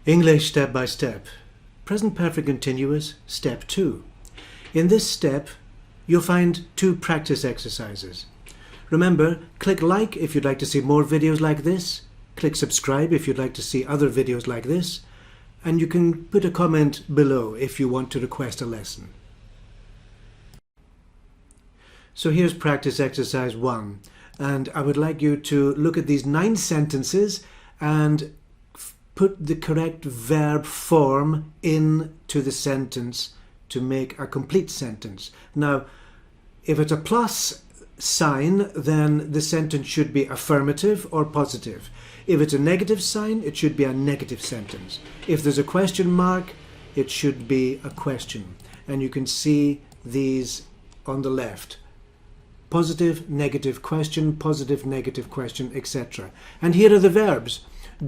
English step by step. Present perfect continuous, step 2. In this step, you'll find 2 practice exercises. Remember, click like if you'd like to see more videos like this. Click subscribe if you'd like to see other videos like this. And you can put a comment below if you want to request a lesson. So here's practice exercise 1. And I would like you to look at these 9 sentences and put the correct verb form into the sentence to make a complete sentence. Now, if it's a plus sign, then the sentence should be affirmative or positive. If it's a negative sign, it should be a negative sentence. If there's a question mark, it should be a question. And you can see these on the left. Positive, negative question, positive, negative question, etc. And here are the verbs.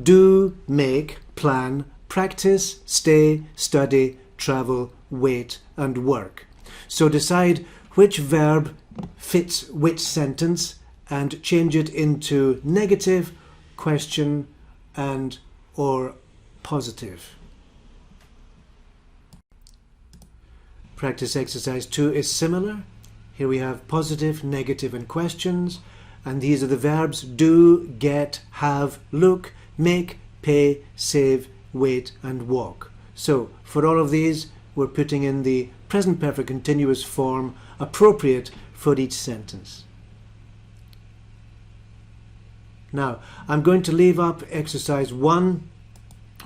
Do, make, plan, practice, stay, study, travel, wait, and work. So decide which verb fits which sentence and change it into negative, question, and or positive. Practice exercise 2 is similar. Here we have positive, negative, and questions. And these are the verbs do, get, have, look, make, pay, save, wait, and walk. So for all of these, we're putting in the present perfect continuous form appropriate for each sentence. Now, I'm going to leave up exercise 1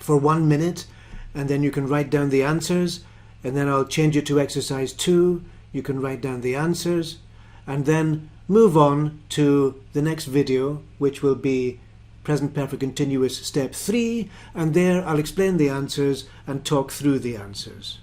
for 1 minute, and then you can write down the answers, and then I'll change it to exercise 2. You can write down the answers, and then move on to the next video, which will be present perfect continuous step 3, and there I'll explain the answers and talk through the answers.